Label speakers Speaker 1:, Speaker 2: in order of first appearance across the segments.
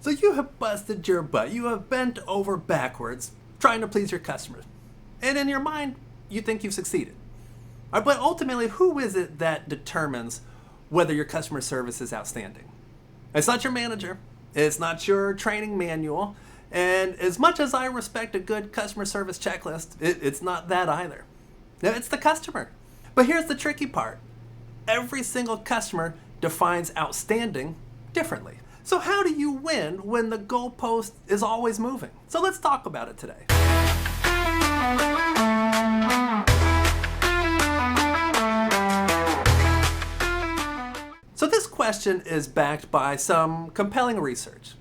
Speaker 1: So you have busted your butt. You have bent over backwards trying to please your customers. And in your mind, you think you've succeeded. But ultimately, who is it that determines whether your customer service is outstanding? It's not your manager. It's not your training manual. And as much as I respect a good customer service checklist, it's not that either. No, it's the customer. But here's the tricky part. Every single customer defines outstanding differently. So how do you win when the goalpost is always moving? So let's talk about it today. So this question is backed by some compelling research.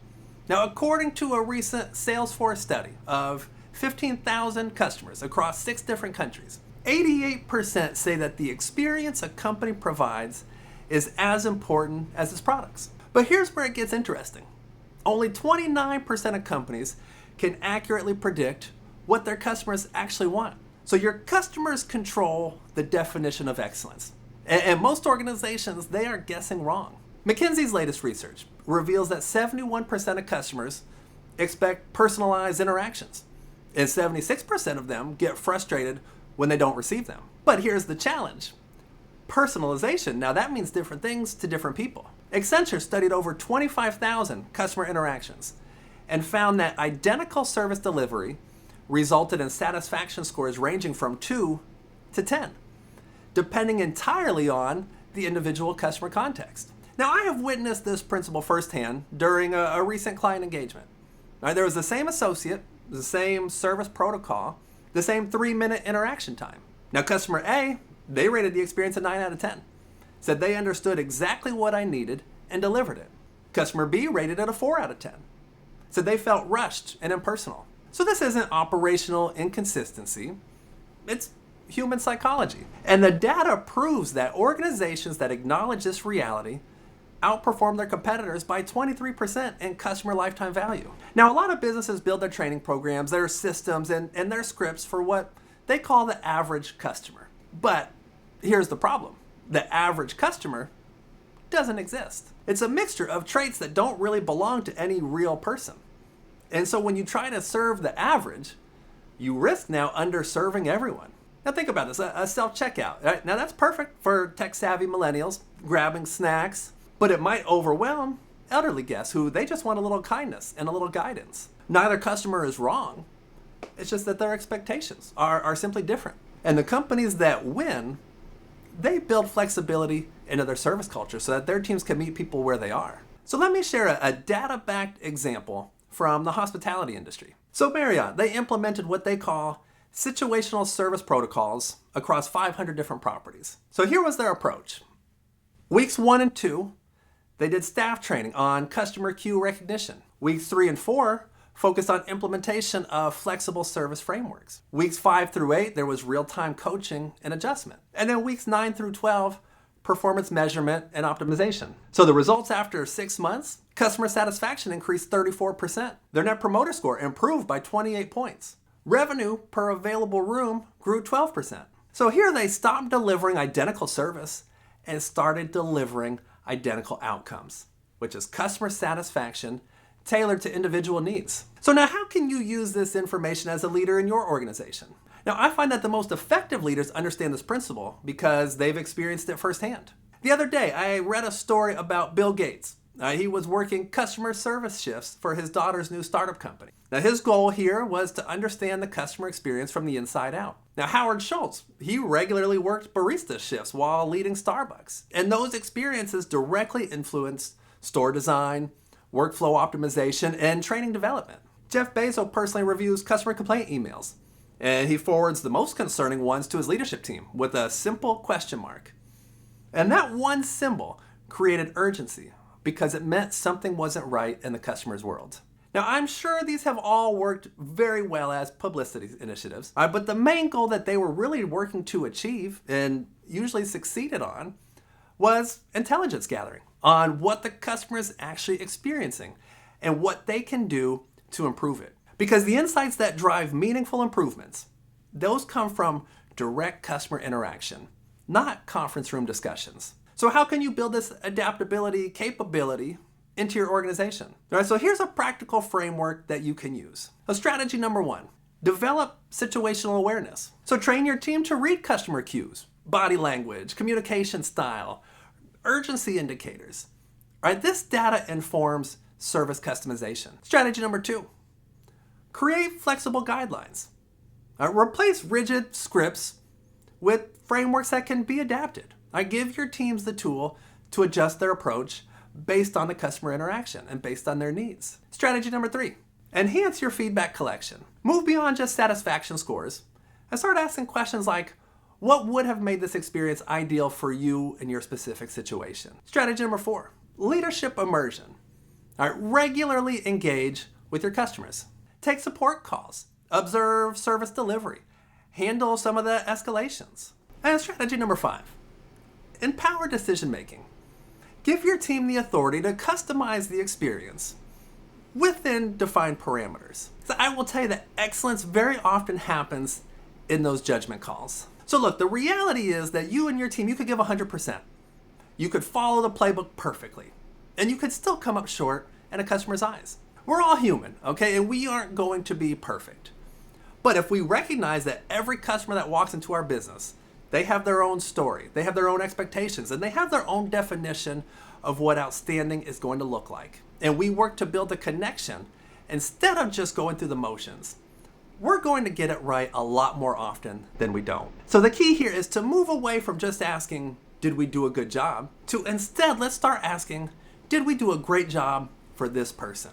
Speaker 1: Now, according to a recent Salesforce study of 15,000 customers across 6 different countries, 88% say that the experience a company provides is as important as its products. But here's where it gets interesting. Only 29% of companies can accurately predict what their customers actually want. So your customers control the definition of excellence. And most organizations, they are guessing wrong. McKinsey's latest research reveals that 71% of customers expect personalized interactions, and 76% of them get frustrated when they don't receive them. But here's the challenge. Personalization, now that means different things to different people. Accenture studied over 25,000 customer interactions and found that identical service delivery resulted in satisfaction scores ranging from 2 to 10, depending entirely on the individual customer context. Now, I have witnessed this principle firsthand during a recent client engagement. Now, there was the same associate, the same service protocol, the same 3-minute interaction time. Now, customer A, they rated the experience a 9 out of 10. Said they understood exactly what I needed and delivered it. Customer B rated it a 4 out of 10. Said they felt rushed and impersonal. So this isn't operational inconsistency. It's human psychology. And the data proves that organizations that acknowledge this reality outperform their competitors by 23% in customer lifetime value. Now, a lot of businesses build their training programs, their systems, and their scripts for what they call the average customer. But here's the problem. The average customer doesn't exist. It's a mixture of traits that don't really belong to any real person. And so when you try to serve the average, you risk now underserving everyone. Now think about this, a self-checkout. Right? Now that's perfect for tech-savvy millennials grabbing snacks, but it might overwhelm elderly guests who they just want a little kindness and a little guidance. Neither customer is wrong. It's just that their expectations are simply different. And the companies that win, they build flexibility into their service culture so that their teams can meet people where they are. So let me share a data-backed example from the hospitality industry. So Marriott, they implemented what they call situational service protocols across 500 different properties. So here was their approach. Weeks 1 and 2, they did staff training on customer queue recognition. Weeks 3 and 4 focused on implementation of flexible service frameworks. Weeks 5 through 8, there was real-time coaching and adjustment. And then weeks 9 through 12, performance measurement and optimization. So the results after 6 months, customer satisfaction increased 34%. Their net promoter score improved by 28 points. Revenue per available room grew 12%. So here they stopped delivering identical service and started delivering identical outcomes, which is customer satisfaction tailored to individual needs. So now how can you use this information as a leader in your organization? Now I find that the most effective leaders understand this principle because they've experienced it firsthand. The other day I read a story about Bill Gates. He was working customer service shifts for his daughter's new startup company. Now his goal here was to understand the customer experience from the inside out. Now Howard Schultz, he regularly worked barista shifts while leading Starbucks. And those experiences directly influenced store design, workflow optimization, and training development. Jeff Bezos personally reviews customer complaint emails, and he forwards the most concerning ones to his leadership team with a simple question mark. And that one symbol created urgency because it meant something wasn't right in the customer's world. Now, I'm sure these have all worked very well as publicity initiatives, but the main goal that they were really working to achieve and usually succeeded on was intelligence gathering on what the customer is actually experiencing and what they can do to improve it. Because the insights that drive meaningful improvements, those come from direct customer interaction, not conference room discussions. So how can you build this adaptability capability into your organization. All right, so here's a practical framework that you can use. So strategy number 1, develop situational awareness. So train your team to read customer cues, body language, communication style, urgency indicators. All right, this data informs service customization. Strategy number 2, create flexible guidelines. Replace rigid scripts with frameworks that can be adapted. Give your teams the tool to adjust their approach based on the customer interaction and based on their needs. Strategy number 3, enhance your feedback collection. Move beyond just satisfaction scores and start asking questions like, what would have made this experience ideal for you in your specific situation? Strategy number 4, leadership immersion. Regularly engage with your customers. Take support calls, observe service delivery, handle some of the escalations. And strategy number 5, empower decision making. Give your team the authority to customize the experience within defined parameters. So I will tell you that excellence very often happens in those judgment calls. So look, the reality is that you and your team, you could give 100%. You could follow the playbook perfectly, and you could still come up short in a customer's eyes. We're all human, okay? And we aren't going to be perfect. But if we recognize that every customer that walks into our business, they have their own story, they have their own expectations, and they have their own definition of what outstanding is going to look like. And we work to build a connection instead of just going through the motions. We're going to get it right a lot more often than we don't. So the key here is to move away from just asking, did we do a good job? To instead, let's start asking, did we do a great job for this person?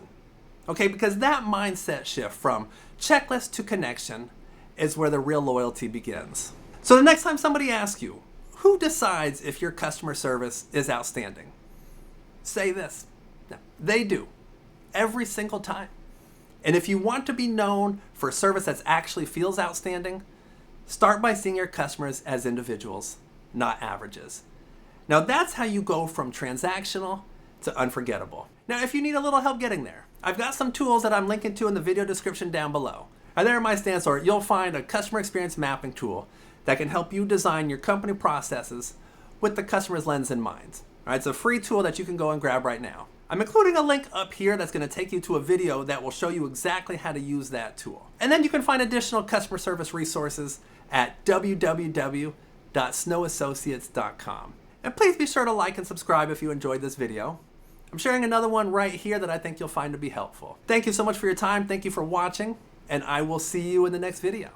Speaker 1: Okay, because that mindset shift from checklist to connection is where the real loyalty begins. So the next time somebody asks you, who decides if your customer service is outstanding? Say this, no, they do, every single time. And if you want to be known for service that actually feels outstanding, start by seeing your customers as individuals, not averages. Now that's how you go from transactional to unforgettable. Now if you need a little help getting there, I've got some tools that I'm linking to in the video description down below. And there in my stance or you'll find a customer experience mapping tool that can help you design your company processes with the customer's lens in mind. All right, it's a free tool that you can go and grab right now. I'm including a link up here that's going to take you to a video that will show you exactly how to use that tool. And then you can find additional customer service resources at www.snowassociates.com. And please be sure to like and subscribe if you enjoyed this video. I'm sharing another one right here that I think you'll find to be helpful. Thank you so much for your time. Thank you for watching, and I will see you in the next video.